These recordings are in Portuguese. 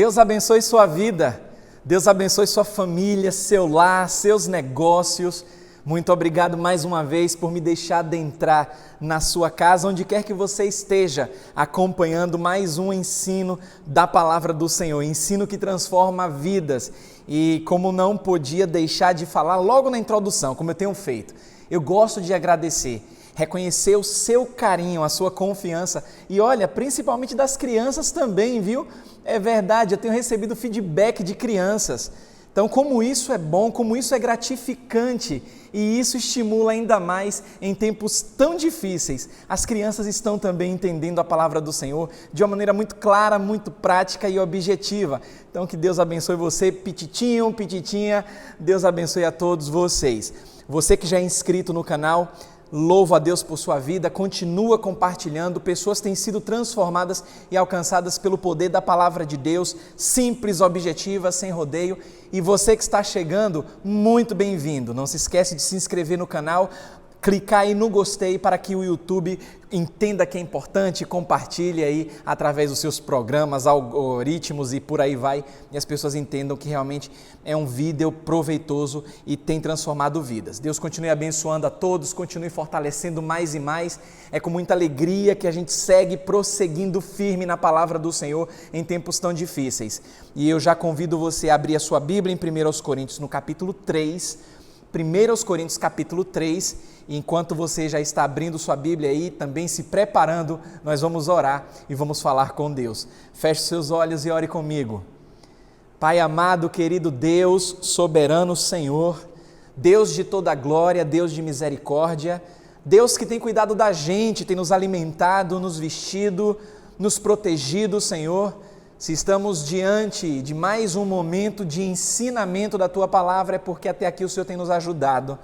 Deus abençoe sua vida, Deus abençoe sua família, seu lar, seus negócios. Muito obrigado mais uma vez por me deixar adentrar na sua casa, onde quer que você esteja, acompanhando mais um ensino da Palavra do Senhor, ensino que transforma vidas. E como não podia deixar de falar logo na introdução, como eu tenho feito, eu gosto de agradecer, reconhecer o seu carinho, a sua confiança e olha, principalmente das crianças também, viu? É verdade, eu tenho recebido feedback de crianças. Então, como isso é bom, como isso é gratificante e isso estimula ainda mais em tempos tão difíceis. As crianças estão também entendendo a palavra do Senhor de uma maneira muito clara, muito prática e objetiva. Então, que Deus abençoe você, pititinho, pititinha, Deus abençoe a todos vocês. Você que já é inscrito no canal, louvo a Deus por sua vida, continua compartilhando, pessoas têm sido transformadas e alcançadas pelo poder da palavra de Deus, simples, objetiva, sem rodeio. E você que está chegando, muito bem-vindo. Não se esquece de se inscrever no canal, clicar aí no gostei para que o YouTube entenda que é importante, compartilhe aí através dos seus programas, algoritmos e por aí vai, e as pessoas entendam que realmente é um vídeo proveitoso e tem transformado vidas. Deus continue abençoando a todos, continue fortalecendo mais e mais. É com muita alegria que a gente segue prosseguindo firme na palavra do Senhor em tempos tão difíceis. E eu já convido você a abrir a sua Bíblia em 1 Coríntios, no capítulo 3, 1 Coríntios capítulo 3, e enquanto você já está abrindo sua Bíblia aí, também se preparando, nós vamos orar e vamos falar com Deus. Feche seus olhos e ore comigo. Pai amado, querido Deus, soberano Senhor, Deus de toda glória, Deus de misericórdia, Deus que tem cuidado da gente, tem nos alimentado, nos vestido, nos protegido, Senhor. Se estamos diante de mais um momento de ensinamento da Tua Palavra, é porque até aqui o Senhor tem nos ajudado.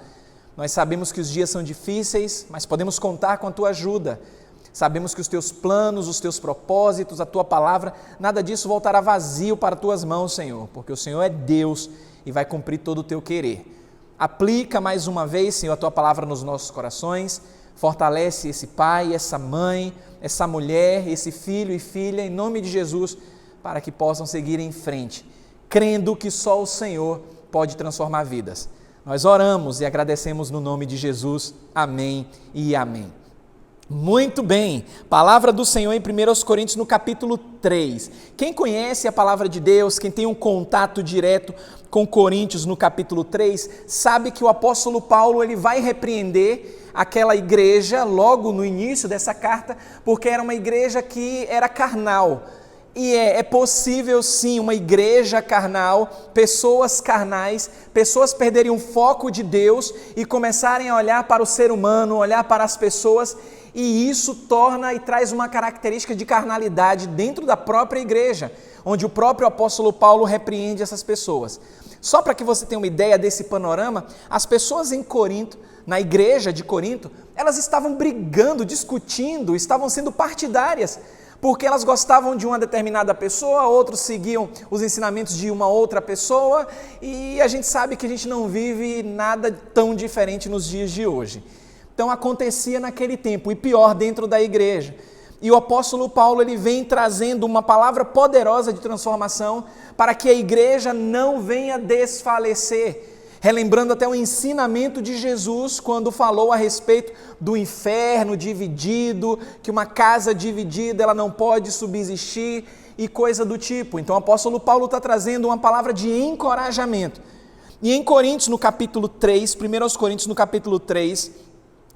Nós sabemos que os dias são difíceis, mas podemos contar com a Tua ajuda. Sabemos que os Teus planos, os Teus propósitos, a Tua Palavra, nada disso voltará vazio para Tuas mãos, Senhor, porque o Senhor é Deus e vai cumprir todo o Teu querer. Aplica mais uma vez, Senhor, a Tua Palavra nos nossos corações, fortalece esse pai, essa mãe, essa mulher, esse filho e filha, em nome de Jesus, para que possam seguir em frente, crendo que só o Senhor pode transformar vidas. Nós oramos e agradecemos no nome de Jesus. Amém e amém. Muito bem, palavra do Senhor em 1 Coríntios no capítulo 3. Quem conhece a palavra de Deus, quem tem um contato direto com Coríntios no capítulo 3, sabe que o apóstolo Paulo ele vai repreender aquela igreja logo no início dessa carta, porque era uma igreja que era carnal. E é possível sim uma igreja carnal, pessoas carnais, pessoas perderem o foco de Deus e começarem a olhar para o ser humano, olhar para as pessoas, e isso torna e traz uma característica de carnalidade dentro da própria igreja, onde o próprio apóstolo Paulo repreende essas pessoas. Só para que você tenha uma ideia desse panorama, as pessoas em Corinto, na igreja de Corinto, elas estavam brigando, discutindo, estavam sendo partidárias, porque elas gostavam de uma determinada pessoa, outros seguiam os ensinamentos de uma outra pessoa, e a gente sabe que a gente não vive nada tão diferente nos dias de hoje. Então acontecia naquele tempo, e pior, dentro da igreja. E o apóstolo Paulo ele vem trazendo uma palavra poderosa de transformação para que a igreja não venha desfalecer, relembrando até o ensinamento de Jesus quando falou a respeito do inferno dividido, que uma casa dividida ela não pode subsistir e coisa do tipo. Então o apóstolo Paulo está trazendo uma palavra de encorajamento. E em Coríntios, no capítulo 3, 1 Coríntios no capítulo 3,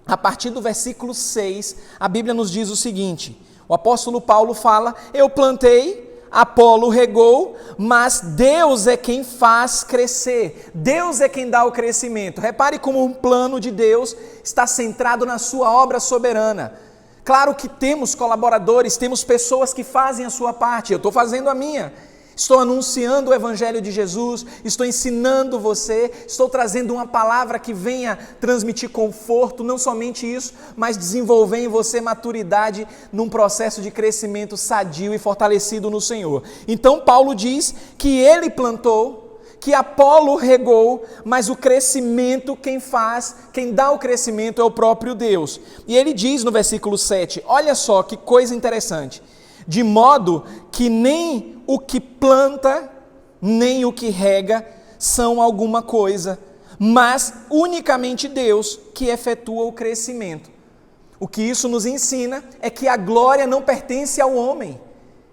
a partir do versículo 6, a Bíblia nos diz o seguinte, o apóstolo Paulo fala, eu plantei, Apolo regou, mas Deus é quem faz crescer, Deus é quem dá o crescimento. Repare como um plano de Deus está centrado na sua obra soberana. Claro que temos colaboradores, temos pessoas que fazem a sua parte, eu estou fazendo a minha. Estou anunciando o Evangelho de Jesus, estou ensinando você, estou trazendo uma palavra que venha transmitir conforto, não somente isso, mas desenvolver em você maturidade num processo de crescimento sadio e fortalecido no Senhor. Então Paulo diz que ele plantou, que Apolo regou, mas o crescimento quem faz, quem dá o crescimento é o próprio Deus. E ele diz no versículo 7, olha só que coisa interessante, de modo que nem o que planta, nem o que rega são alguma coisa, mas unicamente Deus que efetua o crescimento. O que isso nos ensina é que a glória não pertence ao homem.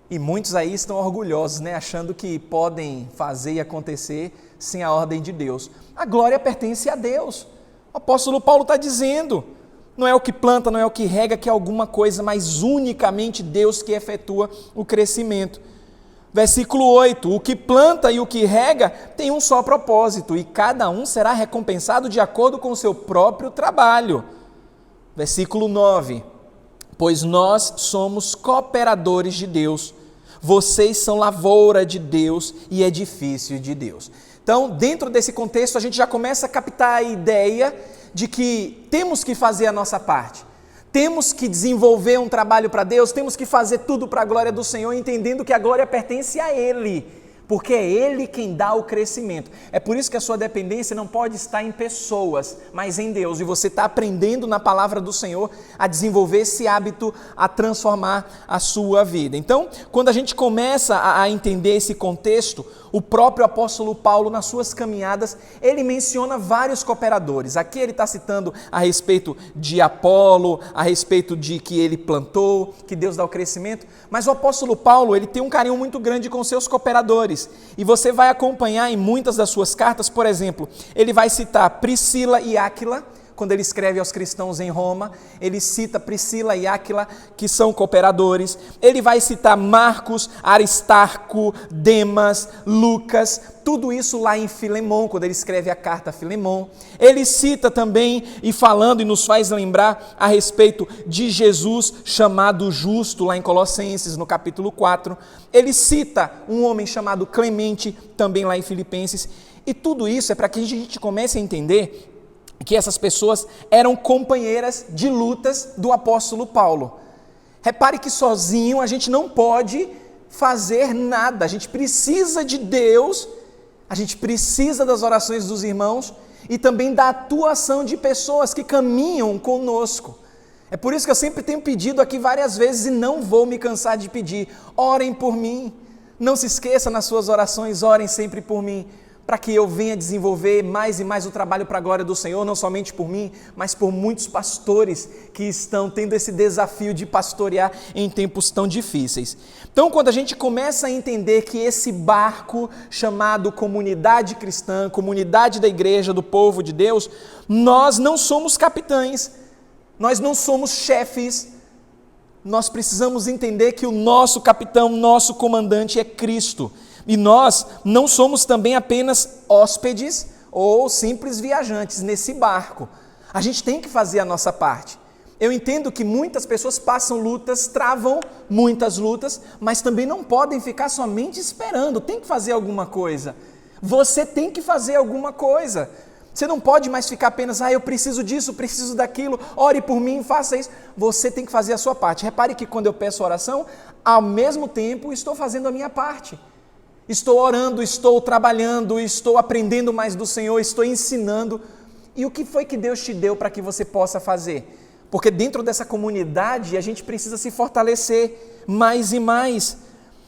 E muitos aí estão orgulhosos, achando que podem fazer e acontecer sem a ordem de Deus. A glória pertence a Deus. O apóstolo Paulo está dizendo, não é o que planta, não é o que rega que é alguma coisa, mas unicamente Deus que efetua o crescimento. Versículo 8, o que planta e o que rega tem um só propósito, e cada um será recompensado de acordo com o seu próprio trabalho. Versículo 9, pois nós somos cooperadores de Deus, vocês são lavoura de Deus e edifício de Deus. Então, dentro desse contexto, a gente já começa a captar a ideia de que temos que fazer a nossa parte. Temos que desenvolver um trabalho para Deus, temos que fazer tudo para a glória do Senhor, entendendo que a glória pertence a Ele, porque é Ele quem dá o crescimento. É por isso que a sua dependência não pode estar em pessoas, mas em Deus. E você está aprendendo na palavra do Senhor a desenvolver esse hábito, a transformar a sua vida. Então, quando a gente começa a entender esse contexto, o próprio apóstolo Paulo, nas suas caminhadas, ele menciona vários cooperadores. Aqui ele está citando a respeito de Apolo, a respeito de que ele plantou, que Deus dá o crescimento. Mas o apóstolo Paulo, ele tem um carinho muito grande com seus cooperadores. E você vai acompanhar em muitas das suas cartas, por exemplo, ele vai citar Priscila e Áquila. Quando ele escreve aos cristãos em Roma, ele cita Priscila e Áquila, que são cooperadores. Ele vai citar Marcos, Aristarco, Demas, Lucas, tudo isso lá em Filemão, quando ele escreve a carta a Filemão. Ele cita também, e falando e nos faz lembrar a respeito de Jesus chamado justo, lá em Colossenses, no capítulo 4. Ele cita um homem chamado Clemente, também lá em Filipenses. E tudo isso é para que a gente comece a entender que essas pessoas eram companheiras de lutas do apóstolo Paulo. Repare que sozinho a gente não pode fazer nada, a gente precisa de Deus, a gente precisa das orações dos irmãos e também da atuação de pessoas que caminham conosco. É por isso que eu sempre tenho pedido aqui várias vezes e não vou me cansar de pedir, orem por mim, não se esqueça nas suas orações, orem sempre por mim, para que eu venha desenvolver mais e mais o trabalho para a glória do Senhor, não somente por mim, mas por muitos pastores que estão tendo esse desafio de pastorear em tempos tão difíceis. Então, quando a gente começa a entender que esse barco chamado comunidade cristã, comunidade da igreja, do povo de Deus, nós não somos capitães, nós não somos chefes, nós precisamos entender que o nosso capitão, nosso comandante é Cristo. E nós não somos também apenas hóspedes ou simples viajantes nesse barco. A gente tem que fazer a nossa parte. Eu entendo que muitas pessoas passam lutas, travam muitas lutas, mas também não podem ficar somente esperando, tem que fazer alguma coisa. Você tem que fazer alguma coisa. Você não pode mais ficar apenas, eu preciso disso, preciso daquilo, ore por mim, faça isso. Você tem que fazer a sua parte. Repare que quando eu peço oração, ao mesmo tempo estou fazendo a minha parte. Estou orando, estou trabalhando, estou aprendendo mais do Senhor, estou ensinando. E o que foi que Deus te deu para que você possa fazer? Porque dentro dessa comunidade a gente precisa se fortalecer mais e mais.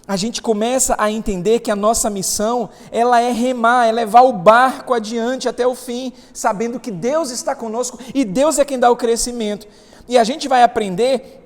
A gente começa a entender que a nossa missão, ela é remar, é levar o barco adiante até o fim, sabendo que Deus está conosco e Deus é quem dá o crescimento. E a gente vai aprender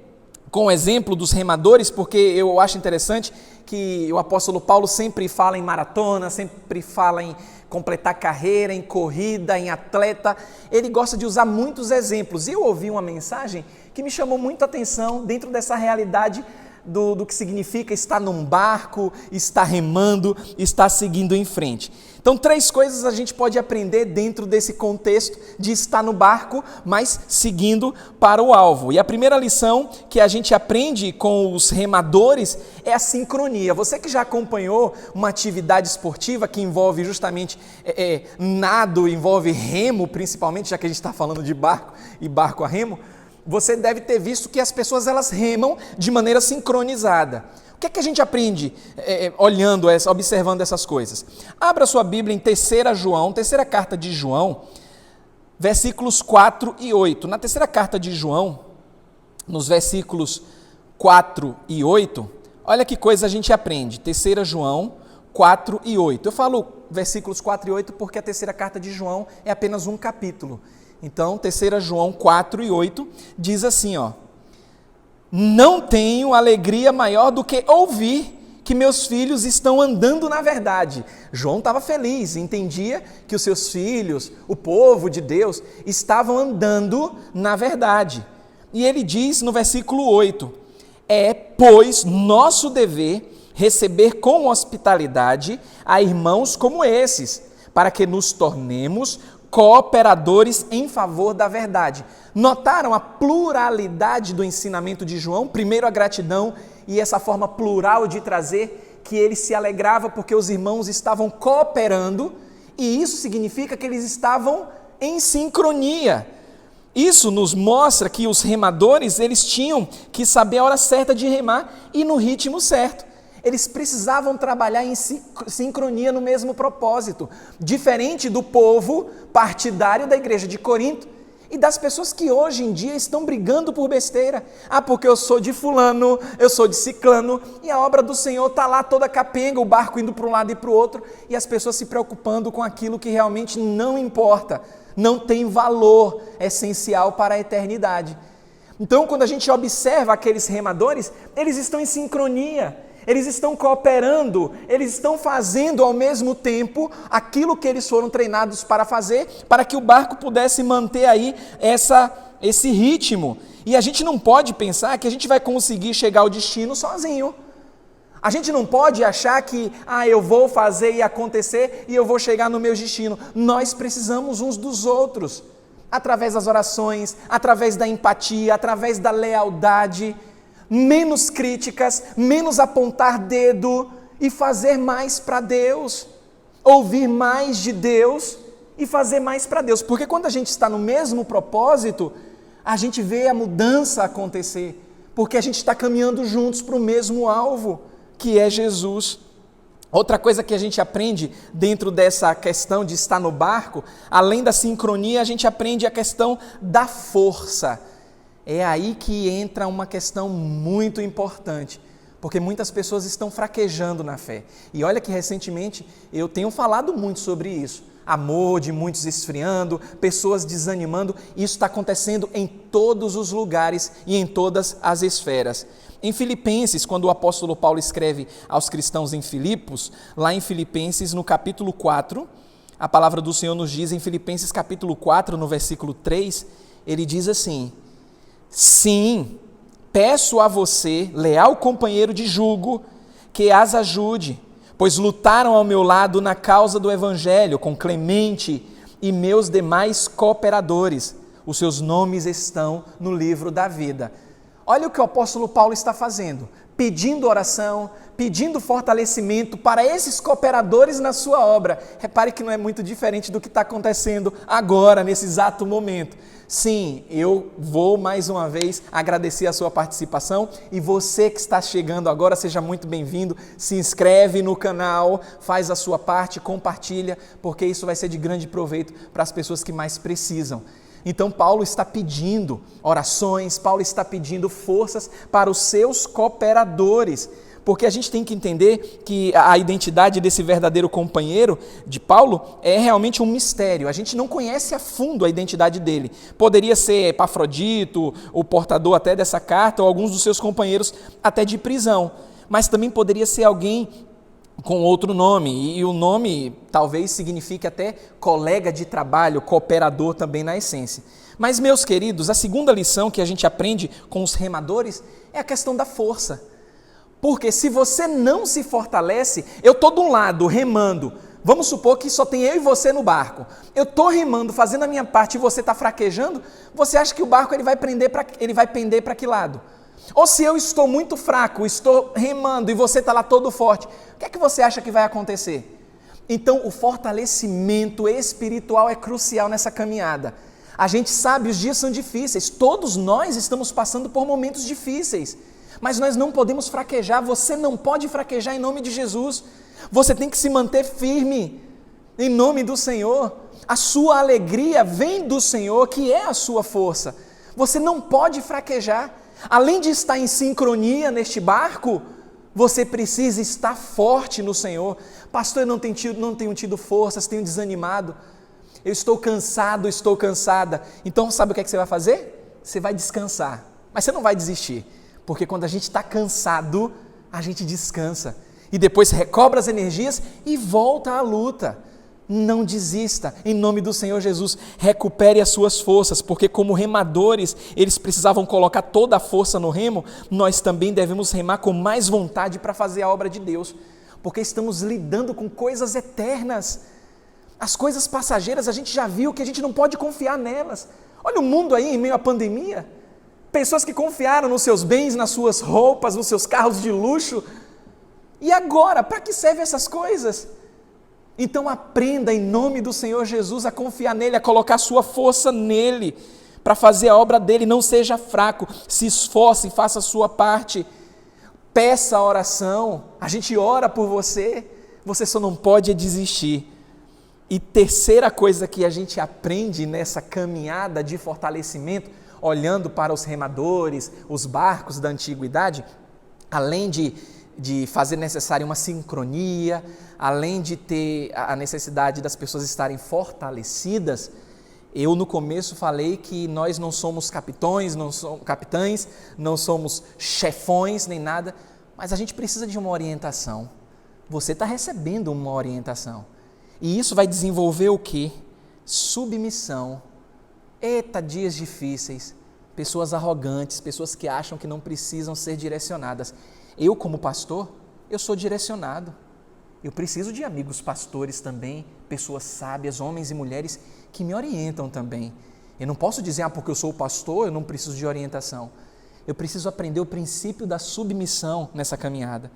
com o exemplo dos remadores, porque eu acho interessante que o apóstolo Paulo sempre fala em maratona, sempre fala em completar carreira, em corrida, em atleta. Ele gosta de usar muitos exemplos. E eu ouvi uma mensagem que me chamou muito a atenção dentro dessa realidade do que significa estar num barco, estar remando, estar seguindo em frente. Então, 3 coisas a gente pode aprender dentro desse contexto de estar no barco, mas seguindo para o alvo. E a primeira lição que a gente aprende com os remadores é a sincronia. Você que já acompanhou uma atividade esportiva que envolve justamente nado, envolve remo principalmente, já que a gente está falando de barco e barco a remo, você deve ter visto que as pessoas elas remam de maneira sincronizada. O que é que a gente aprende observando essas coisas? Abra sua Bíblia em 3 João, terceira carta de João, versículos 4 e 8. Na terceira carta de João, nos versículos 4 e 8, Olha que coisa a gente aprende. 3 João 4 e 8. Eu falo versículos 4 e 8 porque a terceira carta de João é apenas um capítulo. Então, 3 João 4 e 8 diz assim, ó: não tenho alegria maior do que ouvir que meus filhos estão andando na verdade. João estava feliz, entendia que os seus filhos, o povo de Deus, estavam andando na verdade. E ele diz no versículo 8, é, pois, nosso dever receber com hospitalidade a irmãos como esses, para que nos tornemos cooperadores em favor da verdade. Notaram a pluralidade do ensinamento de João? Primeiro a gratidão e essa forma plural de trazer, que ele se alegrava porque os irmãos estavam cooperando, e isso significa que eles estavam em sincronia. Isso nos mostra que os remadores, eles tinham que saber a hora certa de remar e no ritmo certo. Eles precisavam trabalhar em sincronia no mesmo propósito, diferente do povo partidário da igreja de Corinto e das pessoas que hoje em dia estão brigando por besteira. Ah, porque eu sou de fulano, eu sou de ciclano, e a obra do Senhor está lá toda capenga, o barco indo para um lado e para o outro, e as pessoas se preocupando com aquilo que realmente não importa, não tem valor essencial para a eternidade. Então, quando a gente observa aqueles remadores, eles estão em sincronia, eles estão cooperando, eles estão fazendo ao mesmo tempo aquilo que eles foram treinados para fazer, para que o barco pudesse manter aí esse ritmo. E a gente não pode pensar que a gente vai conseguir chegar ao destino sozinho. A gente não pode achar que, eu vou fazer e acontecer e eu vou chegar no meu destino. Nós precisamos uns dos outros, através das orações, através da empatia, através da lealdade, menos críticas, menos apontar dedo e fazer mais para Deus, ouvir mais de Deus e fazer mais para Deus. Porque quando a gente está no mesmo propósito, a gente vê a mudança acontecer, porque a gente está caminhando juntos para o mesmo alvo, que é Jesus. Outra coisa que a gente aprende dentro dessa questão de estar no barco, além da sincronia, a gente aprende a questão da força. É aí que entra uma questão muito importante, porque muitas pessoas estão fraquejando na fé. E olha que recentemente eu tenho falado muito sobre isso. Amor de muitos esfriando, pessoas desanimando. Isso está acontecendo em todos os lugares e em todas as esferas. Em Filipenses, quando o apóstolo Paulo escreve aos cristãos em Filipos, lá em Filipenses, no capítulo 4, a palavra do Senhor nos diz em Filipenses capítulo 4, no versículo 3, ele diz assim: sim, peço a você, leal companheiro de jugo, que as ajude, pois lutaram ao meu lado na causa do Evangelho, com Clemente e meus demais cooperadores. Os seus nomes estão no livro da vida. Olha o que o apóstolo Paulo está fazendo, pedindo oração, pedindo fortalecimento para esses cooperadores na sua obra. Repare que não é muito diferente do que está acontecendo agora, nesse exato momento. Sim, eu vou mais uma vez agradecer a sua participação, e você que está chegando agora, seja muito bem-vindo, se inscreve no canal, faz a sua parte, compartilha, porque isso vai ser de grande proveito para as pessoas que mais precisam. Então Paulo está pedindo orações, Paulo está pedindo forças para os seus cooperadores, porque a gente tem que entender que a identidade desse verdadeiro companheiro de Paulo é realmente um mistério. A gente não conhece a fundo a identidade dele. Poderia ser Epafrodito, o portador até dessa carta, ou alguns dos seus companheiros até de prisão, mas também poderia ser alguém com outro nome, e o nome talvez signifique até colega de trabalho, cooperador também na essência. Mas, meus queridos, a segunda lição que a gente aprende com os remadores é a questão da força. Porque se você não se fortalece, eu estou de um lado remando, vamos supor que só tem eu e você no barco, eu estou remando, fazendo a minha parte e você está fraquejando, você acha que o barco ele vai pender para que lado? Ou se eu estou muito fraco, estou remando e você está lá todo forte, o que é que você acha que vai acontecer? Então, o fortalecimento espiritual é crucial nessa caminhada. A gente sabe, os dias são difíceis, todos nós estamos passando por momentos difíceis, mas nós não podemos fraquejar, você não pode fraquejar em nome de Jesus, você tem que se manter firme em nome do Senhor. A sua alegria vem do Senhor, que é a sua força, você não pode fraquejar. Além de estar em sincronia neste barco, Você precisa estar forte no Senhor. Pastor, eu não tenho tido forças, tenho desanimado. Eu estou cansado, estou cansada. Então sabe o que é que você vai fazer? Você vai descansar. Mas você não vai desistir. Porque quando a gente está cansado, a gente descansa. E depois recobra as energias e volta à luta. Não desista, em nome do Senhor Jesus, recupere as suas forças, porque como remadores, eles precisavam colocar toda a força no remo, nós também devemos remar com mais vontade para fazer a obra de Deus, porque estamos lidando com coisas eternas. As coisas passageiras, a gente já viu que a gente não pode confiar nelas. Olha o mundo aí em meio à pandemia, pessoas que confiaram nos seus bens, nas suas roupas, nos seus carros de luxo, e agora, para que servem essas coisas? Então aprenda em nome do Senhor Jesus a confiar nele, a colocar sua força nele, para fazer a obra dele. Não seja fraco, se esforce, faça a sua parte, peça a oração, a gente ora por você, você só não pode desistir. E terceira coisa que a gente aprende nessa caminhada de fortalecimento, olhando para os remadores, os barcos da antiguidade, além de fazer necessária uma sincronia, além de ter a necessidade das pessoas estarem fortalecidas, eu no começo falei que nós não somos capitães, não somos chefões nem nada, mas a gente precisa de uma orientação. Você está recebendo uma orientação. E isso vai desenvolver o quê? Submissão. Eita, dias difíceis, pessoas arrogantes, pessoas que acham que não precisam ser direcionadas. Eu, como pastor, eu sou direcionado. Eu preciso de amigos pastores também, pessoas sábias, homens e mulheres que me orientam também. Eu não posso dizer, porque eu sou o pastor, eu não preciso de orientação. Eu preciso aprender o princípio da submissão nessa caminhada.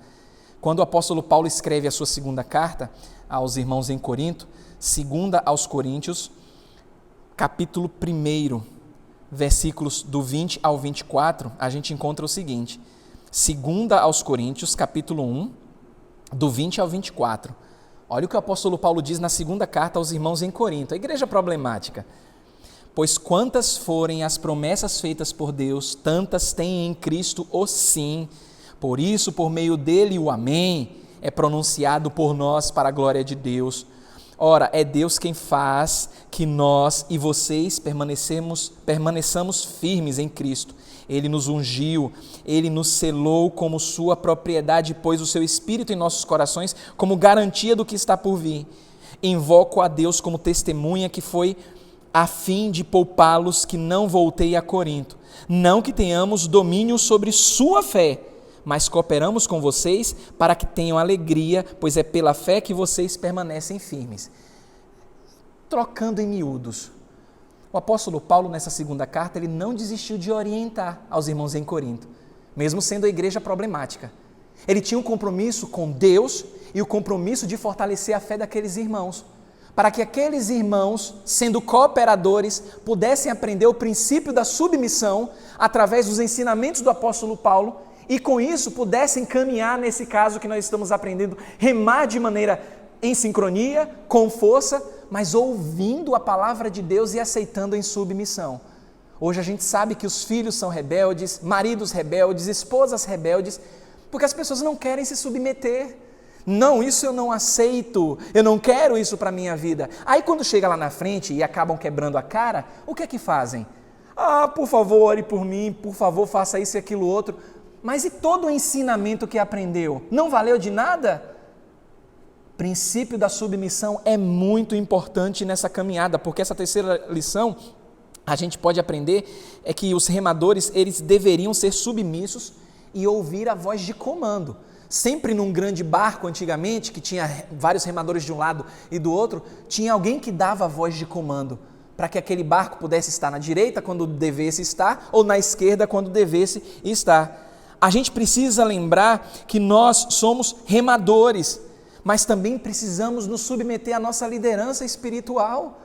Quando o apóstolo Paulo escreve a sua segunda carta aos irmãos em Corinto, 2 aos Coríntios, capítulo 1, versículos do 20 ao 24, a gente encontra o seguinte: 2 aos Coríntios, capítulo 1, do 20 ao 24. Olha o que o apóstolo Paulo diz na segunda carta aos irmãos em Corinto, a igreja problemática. Pois quantas forem as promessas feitas por Deus, tantas tem em Cristo o sim. Por isso, por meio dele, o amém é pronunciado por nós para a glória de Deus. Ora, é Deus quem faz que nós e vocês permaneçamos firmes em Cristo. Ele nos ungiu, Ele nos selou como sua propriedade, pôs o seu Espírito em nossos corações como garantia do que está por vir. Invoco a Deus como testemunha que foi a fim de poupá-los que não voltei a Corinto. Não que tenhamos domínio sobre sua fé, mas cooperamos com vocês para que tenham alegria, pois é pela fé que vocês permanecem firmes. Trocando em miúdos, o apóstolo Paulo, nessa segunda carta, ele não desistiu de orientar aos irmãos em Corinto, mesmo sendo a igreja problemática. Ele tinha um compromisso com Deus e o compromisso de fortalecer a fé daqueles irmãos, para que aqueles irmãos, sendo cooperadores, pudessem aprender o princípio da submissão através dos ensinamentos do apóstolo Paulo e com isso pudessem caminhar nesse caso que nós estamos aprendendo, remar de maneira em sincronia, com força, mas ouvindo a palavra de Deus e aceitando em submissão. Hoje a gente sabe que os filhos são rebeldes, maridos rebeldes, esposas rebeldes, porque as pessoas não querem se submeter. Não, isso eu não aceito, eu não quero isso para a minha vida. Aí quando chega lá na frente e acabam quebrando a cara, o que é que fazem? Por favor, ore por mim, por favor, faça isso e aquilo outro. Mas e todo o ensinamento que aprendeu? Não valeu de nada? O princípio da submissão é muito importante nessa caminhada, porque essa terceira lição a gente pode aprender é que os remadores, eles deveriam ser submissos e ouvir a voz de comando. Sempre num grande barco antigamente, que tinha vários remadores de um lado e do outro, tinha alguém que dava a voz de comando, para que aquele barco pudesse estar na direita quando devesse estar, ou na esquerda quando devesse estar. A gente precisa lembrar que nós somos remadores, mas também precisamos nos submeter à nossa liderança espiritual.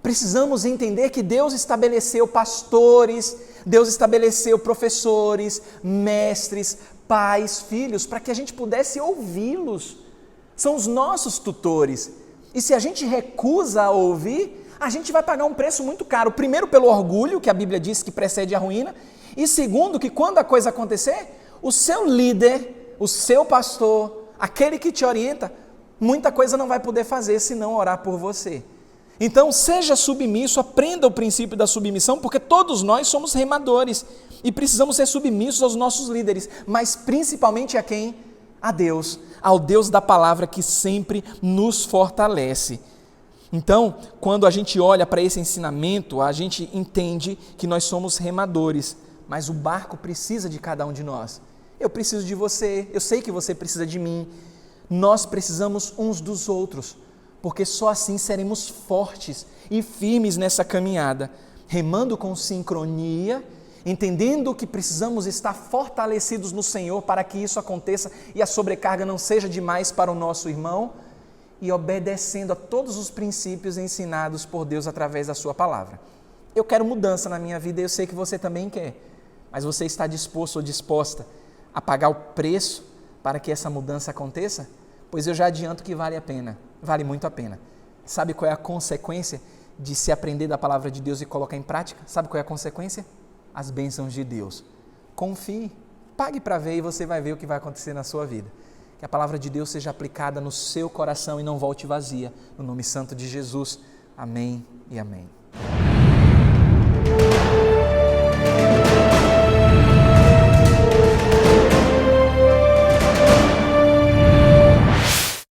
Precisamos entender que Deus estabeleceu pastores, Deus estabeleceu professores, mestres, pais, filhos, para que a gente pudesse ouvi-los. São os nossos tutores. E se a gente recusa a ouvir, a gente vai pagar um preço muito caro. Primeiro, pelo orgulho, que a Bíblia diz que precede a ruína. E segundo, que quando a coisa acontecer, o seu líder o seu pastor, aquele que te orienta, muita coisa não vai poder fazer se não orar por você. Então, seja submisso, aprenda o princípio da submissão, porque todos nós somos remadores e precisamos ser submissos aos nossos líderes, mas principalmente a quem? A Deus, ao Deus da palavra que sempre nos fortalece. Então, quando a gente olha para esse ensinamento, a gente entende que nós somos remadores, mas o barco precisa de cada um de nós. Eu preciso de você, eu sei que você precisa de mim. Nós precisamos uns dos outros, porque só assim seremos fortes e firmes nessa caminhada, remando com sincronia, entendendo que precisamos estar fortalecidos no Senhor para que isso aconteça e a sobrecarga não seja demais para o nosso irmão, e obedecendo a todos os princípios ensinados por Deus através da sua palavra. Eu quero mudança na minha vida e eu sei que você também quer, mas você está disposto ou disposta a pagar o preço para que essa mudança aconteça? Pois eu já adianto que vale a pena, vale muito a pena. Sabe qual é a consequência de se aprender da palavra de Deus e colocar em prática? Sabe qual é a consequência? As bênçãos de Deus. Confie, pague para ver e você vai ver o que vai acontecer na sua vida. Que a palavra de Deus seja aplicada no seu coração e não volte vazia. No nome santo de Jesus. Amém e amém.